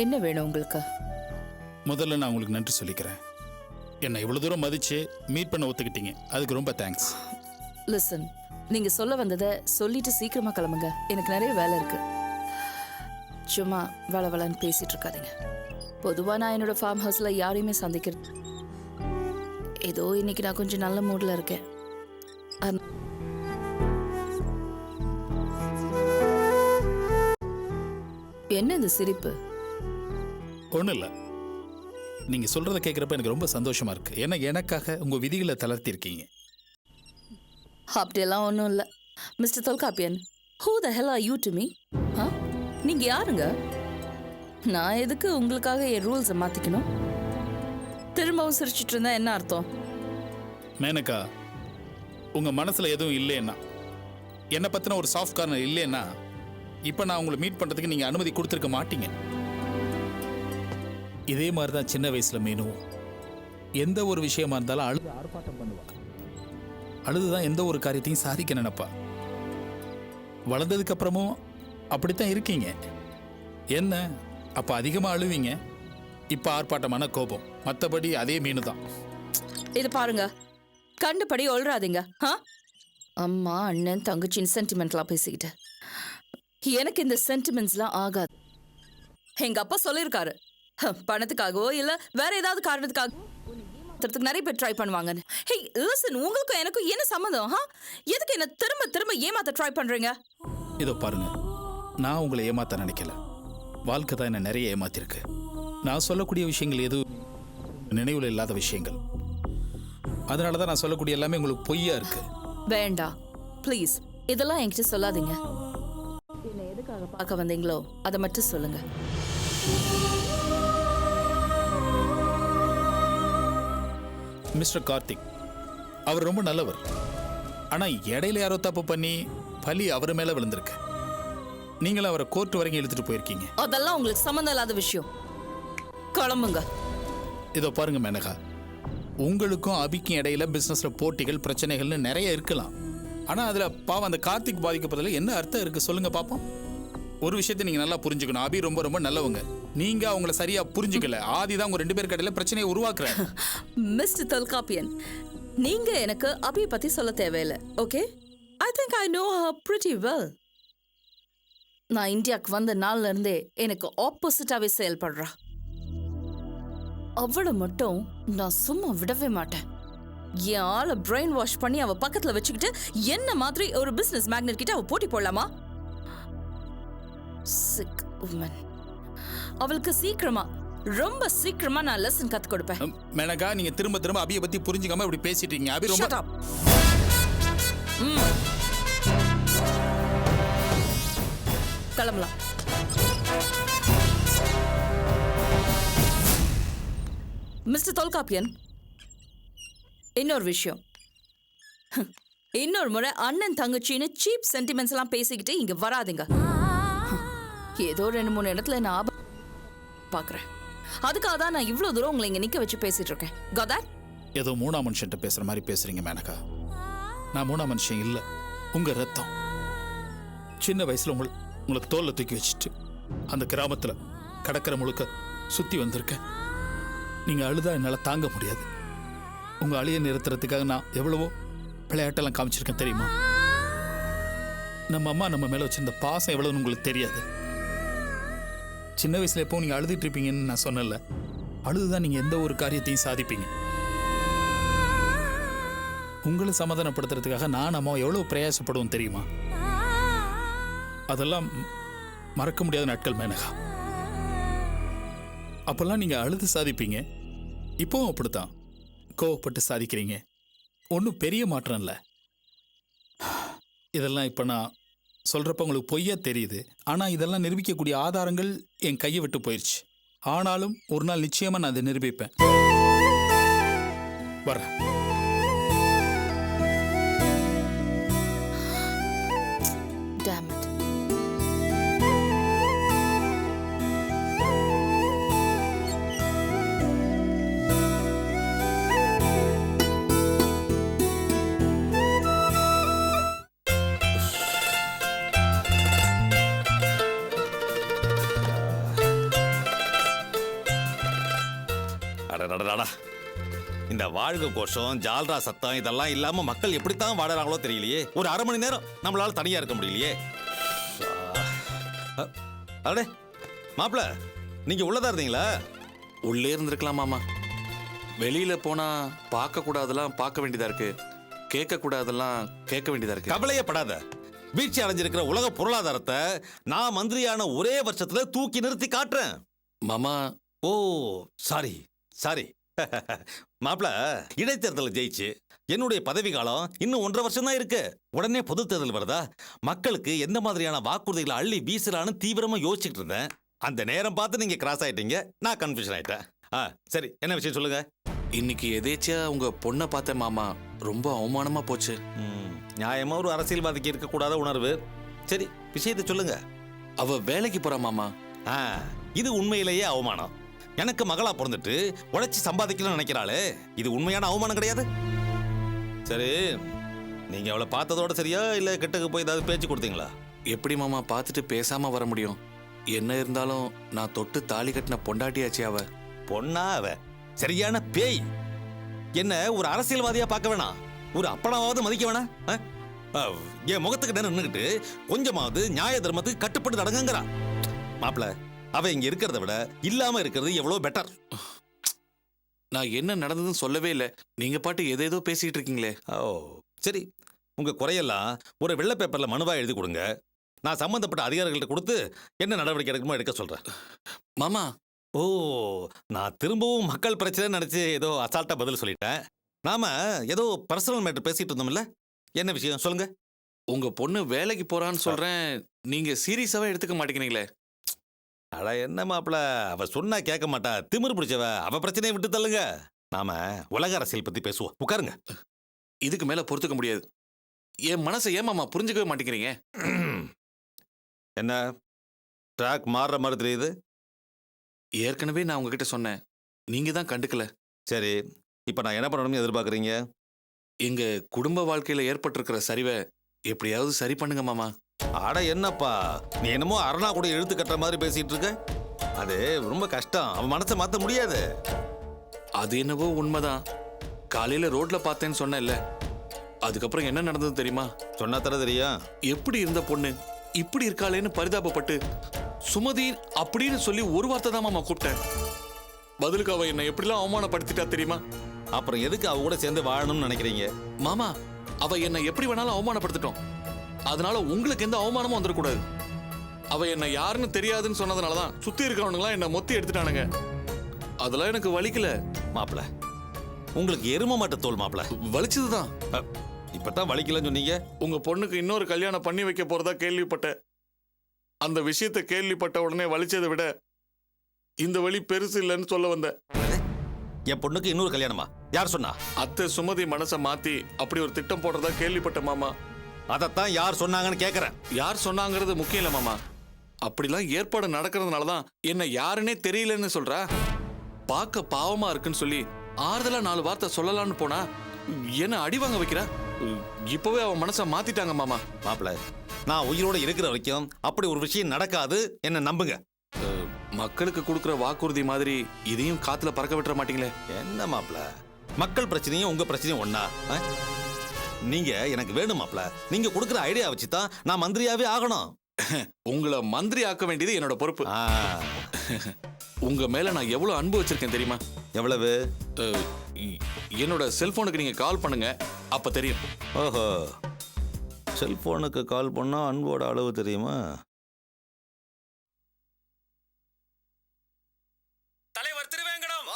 என்ன வேணும் உங்களுக்கு? முதல்ல நான் உங்களுக்கு நன்றி சொல்லிக்கிறேன். என்னை இவ்வளோ தூரம் மதிச்சு மீட் பண்ண ஒத்துக்கிட்டீங்க, அதுக்கு ரொம்ப தேங்க்ஸ். லிசன், நீங்க சொல்ல வந்ததை சொல்லிட்டு சீக்கிரமா கிளம்புங்க. எனக்கு நிறைய வேலை இருக்கு. சும்மா வளவளன்னு பேசிட்டு இருக்காதீங்க. பொதுவா நான் என்னோட ஃபார்ம் ஹவுஸ்ல யாரையுமே சந்திக்கிறது. ஏதோ இன்னைக்கு நான் கொஞ்சம் நல்ல மூட்ல இருக்கேன். என்ன இந்த சிரிப்பு? ஒன்றும் இல்லை, நீங்கள் சொல்கிறத கேட்குறப்ப எனக்கு ரொம்ப சந்தோஷமா இருக்கு. ஏன்னா எனக்காக உங்கள் விதிகளை தளர்த்திருக்கீங்க. அப்படியெல்லாம் ஒன்றும் இல்லை mister Tholkappiyan. Who the hell are you to me? நீங்க யாருங்க? நான் எதுக்கு உங்களுக்காக என் ரூல்ஸை மாத்திக்கணும்? திரும்பவும் சிரிச்சிட்டு இருந்தா என்ன அர்த்தம்? மேனகா, உங்கள் மனசில் எதுவும் இல்லைன்னா, என்னை பற்றின ஒரு சாஃப்ட் கார்னர் இல்லைன்னா, இப்போ நான் உங்களை மீட் பண்ணுறதுக்கு நீங்கள் அனுமதி கொடுத்துருக்க மாட்டீங்க. இதே மாதிரி தான் சின்ன வயசில் மீனும் எந்த ஒரு விஷயமா இருந்தாலும் அழுது ஆர்ப்பாட்டம் பண்ணுவா. அழுதுதான் எந்த ஒரு காரியத்தையும் சாதிக்க நினைப்பா. வளர்ந்ததுக்கு அப்புறமும் அப்படித்தான் இருக்கீங்க. என்ன அப்போ அதிகமாக அழுவீங்க, இப்போ ஆர்ப்பாட்டமான கோபம். மற்றபடி அதே மீனு தான். இது பாருங்க, கண்டுபடி ஒழுறாதீங்க. அம்மா அண்ணன் தங்கச்சின்னு சென்டிமெண்ட்லாம் பேசிக்கிட்டு எனக்கு இந்த சென்டிமெண்ட்ஸ்லாம் ஆகாது. எங்க அப்பா சொல்லியிருக்காரு, பணத்துக்காகவோ இல்ல வேற ஏதாவது காரணத்துக்காக நிறைய பேர் ட்ரை பண்ணுவாங்கன்னு. ஹே லிசன், உங்களுக்கும் எனக்கும் என்ன சம்மந்தம்? எதுக்கு என்ன திரும்ப திரும்ப ஏமாத்த ட்ரை பண்றீங்க? இதோ பாருங்க, நான் உங்களை ஏமாத்த நினைக்கல. வாழ்க்கை தான் என்ன நிறைய ஏமாத்திருக்கு. நான் சொல்லக்கூடிய விஷயங்கள் எதுவும் நினைவுல இல்லாத விஷயங்கள். அதனால தான் நான் சொல்லக்கூடிய எல்லாமே உங்களுக்கு பொய்யா இருக்கு. வேண்டாம் ப்ளீஸ், இதெல்லாம் என்கிட்ட சொல்லாதீங்க. என்ன எதுக்காக பார்க்க வந்தீங்களோ அதை மட்டும் சொல்லுங்க. மிஸ்டர் கார்த்திக் அவர் ரொம்ப நல்லவர். ஆனா இடையில யாரோ தப்பு பண்ணி பலி அவர் மேல விழுந்திருக்கு. நீங்களும் அவரை கோர்ட் வரைக்கும் இழுத்துட்டு போயிருக்கீங்க. அதெல்லாம் உங்களுக்கு சம்மந்தம் இல்லாத விஷயம். கிளம்புங்க. இதோ பாருங்க மேனகா, உங்களுக்கும் அபிக்கும் இடையில பிசினஸ்ல போட்டிகள் பிரச்சனைகள்னு நிறைய இருக்கலாம். ஆனா அதுல பாவம் அந்த கார்த்திக் பாதிக்கப்படுறதுல என்ன அர்த்தம் இருக்கு சொல்லுங்க பாப்போம். ஒரு விஷயத்தை நீங்க நல்லா புரிஞ்சுக்கணும், அபி ரொம்ப ரொம்ப நல்லவங்க. நீங்க அவங்கள சரியா புரிஞ்சுக்கல. ஆதி தான் உங்க 2 பேர் கடையில பிரச்சனையை உருவாக்குறாரு. மிஸ்டர் தொல்காப்பியன், நீங்க எனக்கு அபியை பத்தி சொல்ல தேவையில்லை. Okay, I think I know her pretty well. நான் இந்தியாவுக்கு வந்த நாள்ல இருந்தே எனக்கு ஆப்போசிட்டாவே செயல்படுறா. அவளை மட்டும் நான் சும்மா விடவே மாட்டேன். என் ஆளை பிரெயின் வாஷ் பண்ணி அவ பக்கத்துல வச்சுக்கிட்டு என்ன மாதிரி ஒரு பிசினஸ் மேக்னெட் கிட்ட அவ போட்டி போடலாமா? Sick woman. அவளுக்கு சீக்கிரமா, ரொம்ப சீக்கிரமா நான் லெசன் கத்து கொடுப்பேன். மேனகா, நீங்க திரும்ப திரும்ப அபியை பத்தி புரிஞ்சுக்காம இப்படி பேசிட்டீங்க. அபி ரொம்ப Shut up. கிளம்பலாம். மிஸ்டர் தொல்காப்பியன், இன்னொரு விஷயம். இன்னொரு முறை அண்ணன் தங்கச்சின்னு சீப் சென்டிமெண்ட்ஸ் எல்லாம் பேசிக்கிட்டு இங்க வராதுங்க. ஏதோ 2-3 இடத்துல நான் பாக்குறேன். அதுக்காக தான் நான் இவ்வளவு தூரம் உங்களை இங்க நிக்க வச்சு பேசிட்டு இருக்கேன். Got that? ஏதோ 3ஆம் மனுஷன்ட்ட பேசுற மாதிரி பேசுறீங்க மேனகா. நான் 3ஆம் மனுஷன் இல்ல, உங்க ரத்தம். சின்ன வயசுல உங்களை தோல்ல தூக்கி வச்சுட்டு அந்த கிராமத்துல கடற்கரை முழுக்க சுத்தி வந்திருக்கேன். நீங்க அழுதா என்னால தாங்க முடியாது. உங்க அழிய நிறுத்துறதுக்காக நான் எவ்வளவோ விளையாட்டெல்லாம் காமிச்சிருக்கேன் தெரியுமா? நம்ம அம்மா நம்ம மேல வச்சிருந்த பாசம் எவ்வளவுன்னு உங்களுக்கு தெரியாது. சின்ன வயசுல எப்போ நீங்க அழுதுட்டு இருப்பீங்கன்னு நான் சொன்னல, அழுதுதான் நீங்க எந்த ஒரு காரியத்தையும் சாதிப்பீங்க. உங்களை சமாதானப்படுத்துறதுக்காக நான் அம்மா எவ்வளவு பிரயாசப்படுவோம் தெரியுமா? அதெல்லாம் மறக்க முடியாத நாட்கள் மேனகா. அப்பெல்லாம் நீங்க அழுது சாதிப்பீங்க, இப்போவும் அப்படித்தான் கோவப்பட்டு சாதிக்கிறீங்க. ஒன்றும் பெரிய மாற்றம் இல்லை. இதெல்லாம் இப்போ நான் சொல்றப்ப உங்களுக்கு பொய்யா தெரியுது. ஆனால் இதெல்லாம் நிரூபிக்கக்கூடிய ஆதாரங்கள் என் கையை விட்டு போயிடுச்சு. ஆனாலும் ஒரு நாள் நிச்சயமா நான் அதை நிரூபிப்பேன். வரேன். Damn it. அடடடடா. இந்த வாழ்க கோஷம் ஜால்ரா சத்தம் இதெல்லாம் இல்லாம மக்கள் எப்படித்தான் வாழறாங்களோ தெரியலையே. ஒரு அரை மணி நேரம் நம்மளால தனியா இருக்க முடியலையே. அடே மாப்பிள, நீங்க உள்ளதா இருந்தீங்களா? உள்ளே இருந்திருக்கலாம் மாமா. வெளியில போனா பார்க்க கூடாதெல்லாம் பார்க்க வேண்டியதா இருக்கு, கேட்க கூடாதெல்லாம் கேட்க வேண்டியதா இருக்கு. கவலையே படாத. வீழ்ச்சி அடைஞ்சிருக்கிற உலக பொருளாதாரத்தை நான் மந்திரியான ஒரே வருஷத்துல தூக்கி நிறுத்தி காட்டுறேன். மாமா, ஓ சாரி சாரி மாப்பிள, இடைத்தேர்தல் ஜெயிச்சு என்னுடைய பதவி காலம் இன்னும் 1.5 வருஷம் தான் இருக்கு. உடனே பொது தேர்தல் வருதா? மக்களுக்கு எந்த மாதிரியான வாக்குறுதிகளை அள்ளி வீசலான்னு தீவிரமா யோசிச்சுட்டு இருந்தேன். அந்த நேரம் பார்த்து நீங்க கிராஸ் ஆயிட்டீங்க. நான் கன்ஃபியூஷன் ஆயிட்டேன். சரி, என்ன விஷயம் சொல்லுங்க. இன்னைக்கு எதேச்சியா உங்க பொண்ணை பார்த்தேன் மாமா. ரொம்ப அவமானமா போச்சு. நியாயமா ஒரு அரசியல்வாதிக்கு இருக்கக்கூடாத உணர்வு. சரி, விஷயத்தை சொல்லுங்க. அவ வேலைக்கு போறா மாமா. இது உண்மையிலேயே அவமானம். எனக்கு மகளா பிறந்துட்டு உழைச்சி சம்பாதிக்கணும்னு நினைக்கிறாளே, இது உண்மையான அவமானம் கிடையாது. சரி, நீங்க அவளை பார்த்ததோட சரியா இல்ல கிட்டக்கு போய் ஏதாவது பேச்சு கொடுத்தீங்களா? எப்படி மாமா பார்த்துட்டு பேசாம வர முடியும்? என்ன இருந்தாலும் நான் தொட்டு தாலி கட்டின பொண்டாட்டியாச்சு அவ. பொண்ணா அவ? சரியான பேய். என்ன ஒரு அரசியல்வாதியா பார்க்க வேணாம், ஒரு அப்பனாவது மதிக்க வேணாம். என் முகத்துக்கு நேரம் நின்றுகிட்டு கொஞ்சமாவது நியாய தர்மத்துக்கு கட்டுப்பட்டு நடங்குங்கிறா. மாப்பிள, அவ இங்க இருக்கிறத விட இல்லாம இருக்கிறது எவ்வளவு பெட்டர். நான் என்ன நடந்ததுன்னு சொல்லவே இல்லை. நீங்க பாட்டு எதேதோ பேசிட்டு இருக்கீங்களே. ஓ சரி, உங்க குறையெல்லாம் ஒரு வெள்ளை பேப்பர்ல மனுவா எழுதி கொடுங்க. நான் சம்பந்தப்பட்ட அதிகாரிகள்ட்ட கொடுத்து என்ன நடவடிக்கை எடுக்கணுமோ எடுக்க சொல்றேன். மாமா, ஓ, நான் திரும்பவும் மக்கள் பிரச்சனை நினைச்சு ஏதோ அசால்ட்டா பதில் சொல்லிட்டேன். நாம ஏதோ பர்சனல் மேட்டர் பேசிட்டு இருந்தோம்ல, என்ன விஷயம் சொல்லுங்க. உங்க பொண்ணு வேலைக்கு போறான்னு சொல்றேன், நீங்க சீரியஸாவே எடுத்துக்க மாட்டேங்கிறீங்களே. அட என்ன மாப்பிள, அவ சொன்னா கேட்க மாட்டா, திமிரு பிடிச்சவ. அவ பிரச்சனையை விட்டு தள்ளுங்க. நாம உலக அரசியல் பத்தி பேசுவோம். உட்காருங்க. இதுக்கு மேல பொறுத்துக்க முடியாது. என் மனசை ஏமாமா புரிஞ்சுக்கவே மாட்டேங்கிறீங்க. என்ன ட்ராக் மாறுற மாதிரி தெரியுது? ஏற்கனவே நான் உங்ககிட்ட சொன்னேன், நீங்க தான் கண்டுக்கல. சரி, இப்ப நான் என்ன பண்ணணும்னு எதிர்பார்க்குறீங்க? எங்க குடும்ப வாழ்க்கையில ஏற்பட்டிருக்கிற சரிவை எப்படியாவது சரி பண்ணுங்க மாமா. அட என்னப்பா, நீ என்னமோ அரணா கூட இழுத்து கட்டுற மாதிரி பேசிட்டு இருக்க. அது ரொம்ப கஷ்டம். அவன் மனசை மாத்த முடியாது. அது என்னவோ உண்மைதான். காலையில ரோட்ல பார்த்தேன்னு சொன்னேன்ல, அதுக்கப்புறம் என்ன நடந்தது தெரியுமா? சொன்னா தர தெரியும். எப்படி இருந்த பொண்ணு இப்படி இருக்காளேன்னு பரிதாபப்பட்டு சுமதி அப்படின்னு சொல்லி ஒரு வார்த்தை தான் மாமா கூப்பிட்டேன். பதிலுக்கு அவ என்னை எப்படிலாம் அவமானப்படுத்திட்டா தெரியுமா? அப்புறம் எதுக்கு அவ கூட சேர்ந்து வாழணும்னு நினைக்கிறீங்க? மாமா, அவ என்னை எப்படி வேணாலும் அவமானப்படுத்திட்டோம். அதனால உங்களுக்கு எந்த அவமானமும் வந்துடக்கூடாது. அவ என்ன யாருன்னு தெரியாதுன்னு சொன்னதுனாலதான் சுத்தி இருக்கிறவனுங்களாம் என்ன மொத்தி எடுத்துட்டானுங்க. அதெல்லாம் எனக்கு வலிக்கல. மாப்பிள, உங்களுக்கு எரும மாட்ட தோல் மாப்பிள. வலிச்சதுதான். இப்பதான் வலிக்கலன்னு சொன்னீங்க. உங்க பொண்ணுக்கு இன்னொரு கல்யாணம் பண்ணி வைக்க போறதா கேள்விப்பட்டேன். அந்த விஷயத்தை கேள்விப்பட்ட உடனே வலிச்சதை விட இந்த வலி பெருசு இல்லைன்னு சொல்ல வந்தேன். என் பொண்ணுக்கு இன்னொரு கல்யாணமா? யார் சொன்னா? அத்தை சுமதி மனசை மாத்தி அப்படி ஒரு திட்டம் போடுறதா கேள்விப்பட்டேன் மாமா. அதைத்தான் யார் சொன்னாங்கன்னு கேக்குறேன். யார் சொன்னாங்கிறது முக்கியம் இல்ல மாமா. அப்படிலாம் ஏற்பாடு நடக்கிறதுனாலதான் என்ன யாருன்னே தெரியலன்னு சொல்றா. பார்க்க பாவமா இருக்குன்னு சொல்லி ஆறுதலா 4 வார்த்தை சொல்லலாம்னு போனா என்ன அடி வாங்க வைக்கிறா. இப்பவே அவன் மனசை மாத்திட்டாங்க மாமா. மாப்பிள, நான் உயிரோட இருக்கிற வரைக்கும் அப்படி ஒரு விஷயம் நடக்காது, என்ன நம்புங்க. மக்களுக்கு கொடுக்குற வாக்குறுதி மாதிரி இதையும் காத்துல பறக்க விட்டுற மாட்டீங்களே. என்ன மாப்பிள, மக்கள் பிரச்சனையும் உங்க பிரச்சனையும் ஒண்ணா? நீங்க எனக்கு வேணும் மாப்பிள. நீங்க கொடுக்குற ஐடியா வச்சுதான் நான் மந்திரியாவே ஆகணும். உங்களை மந்திரி ஆக்க வேண்டியது என்னோட பொறுப்பு. உங்க மேல நான் எவ்வளவு அன்பு வச்சிருக்கேன் தெரியுமா? எவ்வளவு? என்னோட செல்போனுக்கு நீங்க கால் பண்ணுங்க, அப்ப தெரியும். ஓஹோ, செல்போனுக்கு கால் பண்ணா அன்போட அளவு தெரியுமா? தலைவர் திருவேங்கடம்,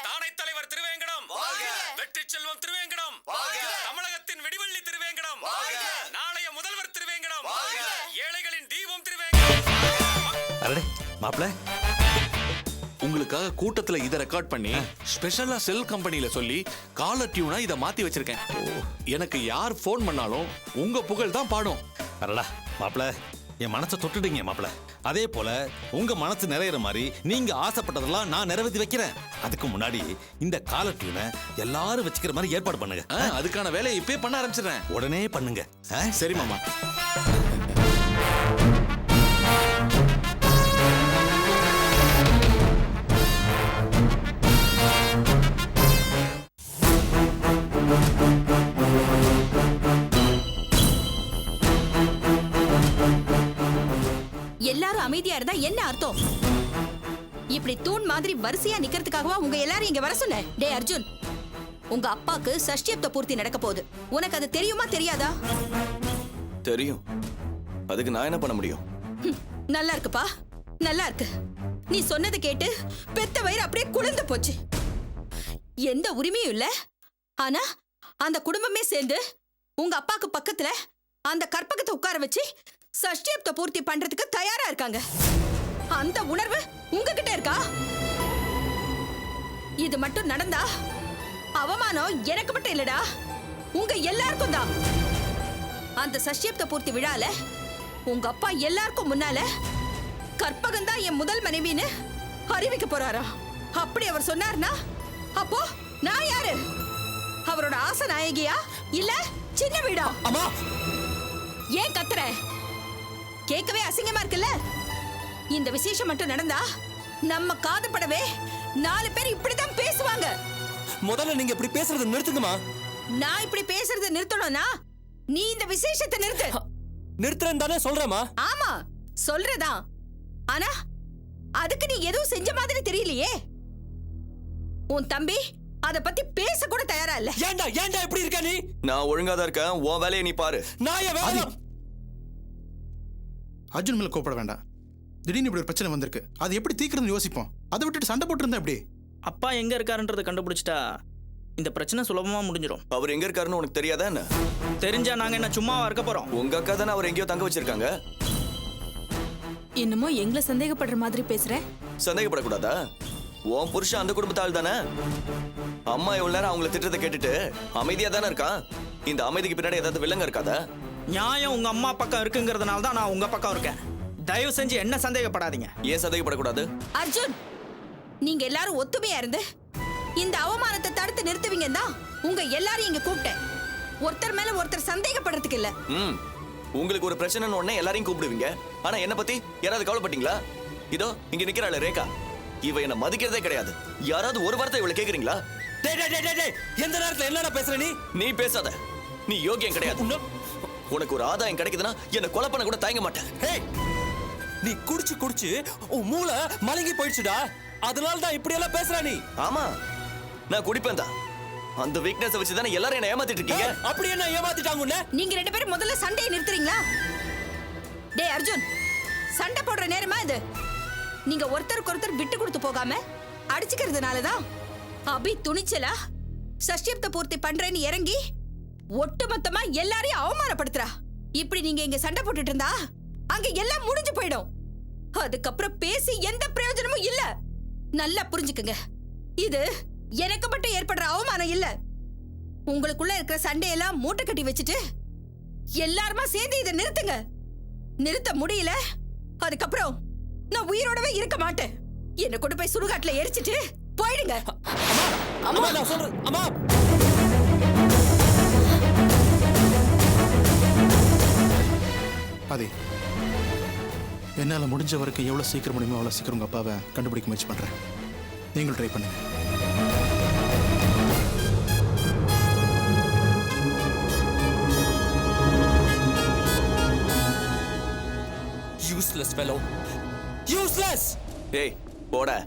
தானை தலைவர் திருவேங்கடம், வெற்றி செல்வம் திருவேங்கடம், தமிழகத்தின் வெடிவள்ளி திருவேங்கடம், நாளைய முதல்வர் திருவேங்கடம், ஏழைகளின் தீபம் திருவேங்கடம். அரடே மாப்பிள, உங்களுக்காக கூட்டத்துல இதை ரெக்கார்ட் பண்ணி ஸ்பெஷலா செல் கம்பெனில சொல்லி காலர் டியூனா இதை மாத்தி வச்சிருக்கேன். எனக்கு யார் போன் பண்ணாலும் உங்க புகழ் தான் பாடும். அரடா மாப்பிள, என் மனசை தொட்டுடுங்க மாப்பிள. அதே போல உங்க மனசு நிறையிற மாதிரி நீங்க ஆசைப்பட்டதெல்லாம் நான் நிறைவேற்றி வைக்கிறேன். அதுக்கு முன்னாடி இந்த காலர் டியூனை எல்லாரும் வச்சுக்கிற மாதிரி ஏற்பாடு பண்ணுங்க. அதுக்கான வேலையை இப்பவே பண்ண ஆரம்பிச்சிடுறேன். உடனே பண்ணுங்க. சரி மாமா. எல்லாரும் அமைதியா இருந்தா என்ன அர்த்தம்? இப்படி தூண் மாதிரி வரிசையா நிக்கிறதுக்காகவா உங்க எல்லாரும் இங்க வர சொன்னேன்? டே அர்ஜுன், உங்க அப்பாக்கு சஷ்டியப்த பூர்த்தி நடக்க போகுது. உனக்கு அது தெரியுமா தெரியாதா? தெரியும். அதுக்கு நான் என்ன பண்ண முடியும்? நல்லா இருக்குப்பா, நல்லா இருக்கு. நீ சொன்னது கேட்டு பெத்த வயிறு அப்படியே குளிர்ந்து போச்சு. எந்த உரிமையும் இல்ல. ஆனா அந்த குடும்பமே சேர்ந்து உங்க அப்பாக்கு பக்கத்துல அந்த கற்பகத்தை உட்கார வச்சு சஷ்டியப்த பூர்த்தி பண்றதுக்கு தயாரா இருக்காங்க. அந்த உணர்வு உங்ககிட்ட இருக்கா? இது மட்டும் நடந்தா அவமானம் எனக்கு மட்டும் இல்லடா, உங்க எல்லாருக்கும் தான். அந்த சஷ்டியப்த பூர்த்தி விழால உங்க அப்பா எல்லாருக்கும் முன்னால கற்பகம் தான் என் முதல் மனைவின்னு அறிவிக்க போறாரா? அப்படி அவர் சொன்னார்னா அப்போ நான் யாரு? அவரோட ஆசை நாயகியா இல்ல சின்ன வீடா? அம்மா, ஏன் கத்துற? கேட்கவே அசிங்கமா இருக்குல்ல? இந்த விசேஷம் மட்டும் நடந்தா நம்ம காதுபடவே 4 பேர் இப்படிதான் பேசுவாங்க. முதல்ல நீங்க இப்படி பேசுறதை நிறுத்துங்கம்மா. நான் இப்படி பேசுறதை நிறுத்தணும்னா நீ இந்த விசேஷத்தை நிறுத்து. நிறுத்துறேன்னு தானே சொல்றேம்மா. ஆமா சொல்றதா, ஆனா அதுக்கு நீ எதுவும் செஞ்ச மாதிரி தெரியலையே. உன் தம்பி அத பத்தி பேச கூட தயாரா இல்ல. ஏன்டா ஏன்டா இப்படி இருக்க நீ? நான் ஒழுங்கா தான் இருக்கேன். உன் வேலையை நீ பாரு. நான் என் வேலை. அர்ஜுன் மேல கோபப்பட வேண்டாம். திடீர்னு இப்படி ஒரு பிரச்சனை வந்திருக்கு, அது எப்படி தீர்க்கிறதுன்னு யோசிப்போம். அதை விட்டுட்டு சண்டை போட்டு இருந்தா எப்படி? அப்பா எங்க இருக்காருன்றதை கண்டுபிடிச்சிட்டா இந்த பிரச்சனை சுலபமா முடிஞ்சிடும். அவர் எங்க இருக்காருன்னு உனக்கு தெரியாதா என்ன? தெரிஞ்சா நாங்க என்ன சும்மாவா இருக்க போறோம்? உங்க அக்கா தானே அவர் எங்கேயோ தங்க வச்சிருக்காங்க. என்னமோ எங்களை சந்தேகப்படுற மாதிரி பேசுற. சந்தேகப்படக்கூடாதா? உன் புருஷன் அந்த குடும்பத்தாள் தானே. அம்மா இவ்வளவு நேரம் அவங்கள திட்டத்தை கேட்டுட்டு அமைதியா தானே இருக்கான். இந்த அமைதிக்கு பின்னாடி ஏதாவது வில்லங்க இருக்காதா? நியாயம் உங்க அம்மா பக்கம் இருக்குங்கிறதுனால தான் நான் உங்க பக்கம் இருக்கேன். தயவு செஞ்சு என்ன சந்தேகப்படாதீங்க. ஏன் சந்தேகப்படக்கூடாது? அர்ஜுன், நீங்க எல்லாரும் ஒத்துமையா இருந்து இந்த அவமானத்தை தடுத்து நிறுத்துவீங்கன்னு தான் உங்க எல்லாரையும் இங்க கூப்பிட்டேன். ஒருத்தர் மேல ஒருத்தர் சந்தேகப்படுறதுக்கு இல்ல. உங்களுக்கு ஒரு பிரச்சனைன்னு உடனே எல்லாரையும் கூப்பிடுவீங்க. ஆனா என்ன பத்தி யாராவது கவலைப்பட்டீங்களா? இதோ இங்க நிக்கிறாள் ரேகா, இவ என்ன மதிக்கிறதே கிடையாது. யாராவது ஒரு வார்த்தை இவளை கேக்குறீங்களா? எந்த நேரத்துல என்னடா பேசுற நீ? நீ பேசாத. நீ யோகியம் கிடையாது. உனக்கு ஒரு ஆதாயம் கிடைக்குதுன்னா என்ன கொலை பண்ண கூட தயங்க மாட்டேன். நீ குடிச்சு குடிச்சு உன் மூளை மலங்கி போயிடுச்சுடா. அதனால தான் இப்படி எல்லாம் பேசுற நீ. ஆமா, நான் குடிப்பேன் தான். அந்த வீக்னஸ் வச்சு தானே எல்லாரும் என்ன ஏமாத்திட்டு இருக்கீங்க. அப்படி என்ன ஏமாத்திட்டாங்க? நீங்க 2 பேரும் முதல்ல சண்டையை நிறுத்துறீங்களா? டே அர்ஜுன், சண்டை போடுற நேரமா இது? நீங்க ஒருத்தருக்கு ஒருத்தர் விட்டு கொடுத்து போகாம அடிச்சுக்கிறதுனால தான் அபி துணிச்சலா சஷ்டியப்த பூர்த்தி பண்றேன்னு இறங்கி ஒட்டுமொத்தமா எல்லாரையும் அவமானப்படுத்துறா. இப்படி நீங்க இங்க சண்டை போட்டுட்டு இருந்தா அங்க எல்லாம் முடிஞ்சு போயிடும். அதுக்கப்புறம் பேசி எந்த பிரயோஜனமும் இல்ல. நல்லா புரிஞ்சுக்குங்க, இது எனக்கு மட்டும் ஏற்படுற அவமானம் இல்ல. உங்களுக்குள்ள இருக்கிற சண்டையெல்லாம் மூட்டை கட்டி வச்சுட்டு எல்லாருமா சேர்ந்து இதை நிறுத்துங்க. நிறுத்த முடியல, அதுக்கப்புறம் நான் உயிரோடவே இருக்க மாட்டேன். என்ன கொண்டு போய் சுடுகாட்டுல எரிச்சிட்டு போயிடுங்க. அம்மா, நான் சொல்றேன். அம்மா, அதே என்னால் முடிஞ்ச வரைக்கும் எவ்வளோ சீக்கிரம் முடியுமோ அவ்வளோ சீக்கிரம் உங்கள் அப்பாவை கண்டுபிடிக்க முயற்சி பண்ணுறேன். நீங்களும் ட்ரை பண்ணுங்க. Useless fellow, useless. டேய் போடா.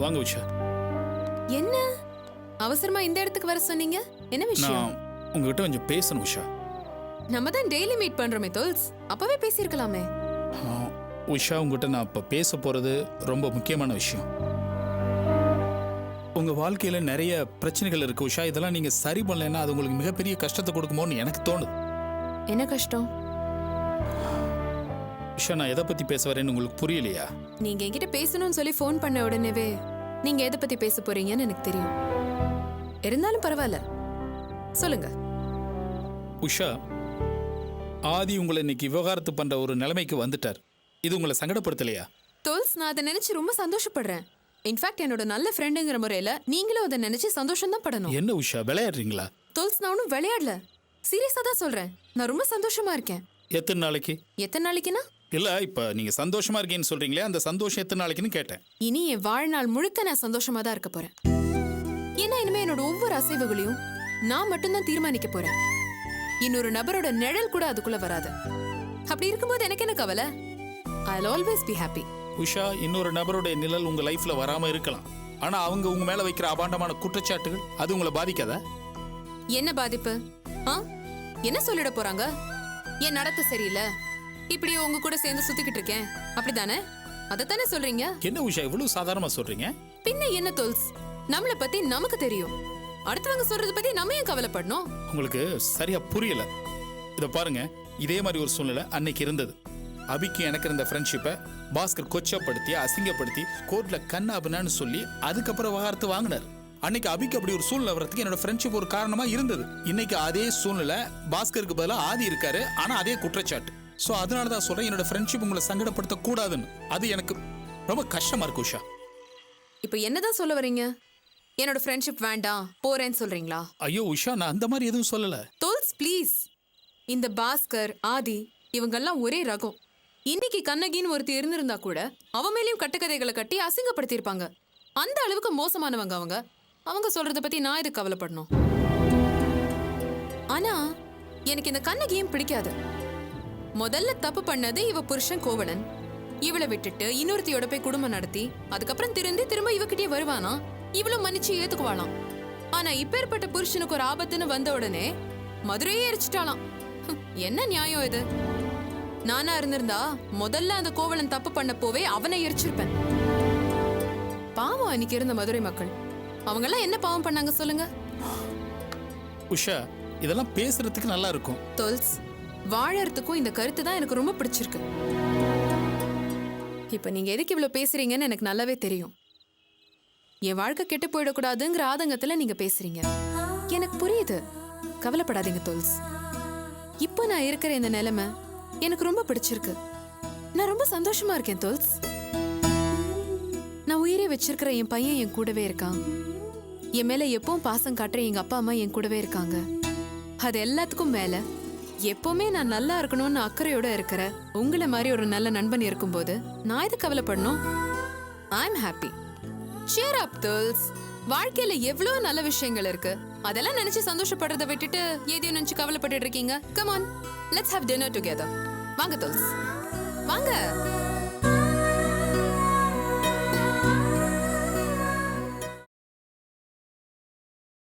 வாங்க உஷா. என்ன அவசரமா இந்த இடத்துக்கு வர சொன்னீங்க? என்ன விஷயம்? நான் உங்ககிட்ட கொஞ்சம் பேசணும் உஷா. நம்ம தான் டெய்லி மீட் பண்றோமே தோல்ஸ், அப்பவே பேசியிருக்கலாமே. உஷா, உங்ககிட்ட நான் இப்போ பேச போகிறது ரொம்ப முக்கியமான விஷயம். உங்கள் வாழ்க்கையில் நிறைய பிரச்சனைகள் இருக்குது உஷா. இதெல்லாம் நீங்கள் சரி பண்ணலைன்னா அது உங்களுக்கு மிகப்பெரிய கஷ்டத்தை கொடுக்குமோன்னு எனக்கு தோணுது. என்ன கஷ்டம்? உஷா, நான் எதை பற்றி பேச வரேன்னு உங்களுக்கு புரியலையா? நீங்க என்கிட்ட பேசணும்னு சொல்லி ஃபோன் பண்ண உடனேவே நீங்க எதை பத்தி பேச போறீங்கன்னு எனக்கு தெரியும். இருந்தாலும் பரவாயில்ல, சொல்லுங்க. உஷா, ஆதி உங்களை இன்னைக்கு விவகாரத்து பண்ற ஒரு நிலைமைக்கு வந்துட்டார். இது உங்களை சங்கடப்படுத்தலையா? தோல்ஸ், நான் அதை நினைச்சு ரொம்ப சந்தோஷப்படுறேன். இன்ஃபேக்ட் என்னோட நல்ல ஃப்ரெண்டுங்கிற முறையில நீங்களும் அதை நினைச்சு சந்தோஷம் தான் படணும். என்ன உஷா விளையாடுறீங்களா? தோல்ஸ், நான் ஒன்றும் விளையாடல, சீரியஸா தான் சொல்றேன். நான் ரொம்ப சந்தோஷமா இருக்கேன். எத்தனை நாளைக்கு? எத்தனை நாளைக்குன்னா? இல்ல இப்ப நீங்க சந்தோஷமா இருக்கீங்கன்னு சொல்றீங்களே, அந்த சந்தோஷம் எத்தனை நாளைக்குன்னு கேட்டேன். இனி என் வாழ்நாள் முழுக்க நான் சந்தோஷமா தான் இருக்க போறேன். ஏன்னா இனிமே என்னோட ஒவ்வொரு அசைவுகளையும் நான் மட்டும்தான் தீர்மானிக்க போறேன். இன்னொரு நபரோட நிழல் கூட அதுக்குள்ள வராது. அப்படி இருக்கும்போது எனக்கு என்ன கவலை? I'll always be happy. Usha, இன்னொரு நபருடைய நிழல் உங்க லைஃப்ல வராம இருக்கலாம். ஆனா அவங்க உங்க மேல வைக்கிற அபாண்டமான குற்றச்சாட்டுகள் அது உங்களை பாதிக்காதா? என்ன பாதிப்பு? என்ன சொல்லிட போறாங்க? என் நடத்தை சரியில்லை, இப்படி உங்க கூட சேர்ந்து சுத்திக்கிட்டு இருக்கேன், அப்படிதானே? அதைத்தானே சொல்றீங்க? என்ன உஷா இவ்வளவு சாதாரணமா சொல்றீங்க? பின்ன என்ன தோல்ஸ், நம்மள பத்தி நமக்கு தெரியும், அடுத்தவங்க சொல்றத பத்தி நம்ம ஏன் கவலைப்படணும்? உங்களுக்கு சரியா புரியல. இத பாருங்க, இதே மாதிரி ஒரு சூழ்நிலை அன்னைக்கு இருந்தது. அபிக்கு எனக்கு இருந்த ஃப்ரெண்ட்ஷிப்பை பாஸ்கர் கொச்சப்படுத்தி அசிங்கப்படுத்தி கோர்ட்ல கண்ணாபின்னு சொல்லி அதுக்கப்புறம் விவகாரத்து வாங்கினார். அன்னைக்கு அபிக்கு அப்படி ஒரு சூழ்நிலை வரதுக்கு என்னோட ஃப்ரெண்ட்ஷிப் ஒரு காரணமா இருந்தது. இன்னைக்கு அதே சூழ்நிலை பாஸ்கருக்கு பதிலாக ஆதி இருக்காரு, ஆனா அதே குற்றச்சாட்டு. ஸோ அதனால தான் சொல்றேன், என்னோட ஃப்ரெண்ட்ஷிப் உங்களை சங்கடப்படுத்த கூடாதுன்னு. அது எனக்கு ரொம்ப கஷ்டமா இருக்கு உஷா. இப்போ என்னதான் சொல்ல வரீங்க? என்னோட ஃப்ரெண்ட்ஷிப் வேண்டாம் போறேன்னு சொல்றீங்களா? ஐயோ உஷா, நான் அந்த மாதிரி எதுவும் சொல்லல. தோல்ஸ் ப்ளீஸ், இந்த பாஸ்கர் ஆதி இவங்கெல்லாம் ஒரே ரகம். இன்னைக்கு கண்ணகின்னு ஒருத்தி இருந்திருந்தா கூட அவ மேலேயும் கட்டுக்கதைகளை கட்டி அசிங்கப்படுத்தியிருப்பாங்க. அந்த அளவுக்கு மோசமானவங்க அவங்க. அவங்க சொல்றத பத்தி நான் எதுக்கு கவலைப்படணும்? ஆனா எனக்கு இந்த கண்ணகியும் பிடிக்காது. முதல்ல தப்பு பண்ணது இவ புருஷன் கோவலன். இவளை விட்டுட்டு இன்னொருத்தியோட போய் குடும்பம் நடத்தி அதுக்கப்புறம் திரும்ப இவகிட்டே வருவானா, இவளும் மன்னிச்சு ஏத்துக்குவாளாம். ஆனா இப்பேற்பட்ட புருஷனுக்கு ஒரு ஆபத்துன்னு வந்த உடனே மதுரையே எரிச்சிட்டாளாம். என்ன நியாயம் இது? நானா இருந்திருந்தா முதல்ல அந்த கோவலன் தப்பு பண்ண போவே அவனை எரிச்சிருப்பேன். பாவம் அன்னைக்கு இருந்த மதுரை மக்கள். அவங்க எல்லாம் என்ன பாவம் பண்ணாங்க சொல்லுங்க? உஷா, இதெல்லாம் பேசுறதுக்கு நல்லா இருக்கும். தோல்ஸ், வாழறதுக்கும் இந்த கருத்து தான் எனக்கு ரொம்ப பிடிச்சிருக்கு. இப்ப நீங்க எதுக்கு இவ்வளவு பேசுறீங்கன்னு எனக்கு நல்லாவே தெரியும். என் வாழ்க்கை கெட்டு போயிடக்கூடாதுங்கிற ஆதங்கத்துல நீங்க பேசுறீங்க. எனக்கு புரியுது, கவலைப்படாதீங்க தோல்ஸ். இப்போ நான் இருக்கிற இந்த நிலைமை எனக்கு ரொம்ப பிடிச்சிருக்கு. நான் ரொம்ப சந்தோஷமா இருக்கேன் தோல்ஸ். நான் உயிரை வச்சிருக்கிற என் பையன் என் கூடவே இருக்கான். என் மேல எப்பவும் பாசம் காட்டுற எங்க அப்பா அம்மா என் கூடவே இருக்காங்க. அது எல்லாத்துக்கும் மேல எப்பவுமே நான் நல்லா இருக்கணும்னு அக்கறையோட இருக்கிற உங்களை மாதிரி ஒரு நல்ல நண்பன் இருக்கும்போது நான் எது கவலைப்படணும்? I'm happy. cheer up girls. வாழ்க்கையில எவ்வளவு நல்ல விஷயங்கள் இருக்கு. அதெல்லாம் நினைச்சு சந்தோஷப்படுறதை விட்டுட்டு எதையும் நினைச்சு கவலைப்பட்டு இருக்கீங்க. Come on, let's have dinner together. வாங்க girls, வாங்க.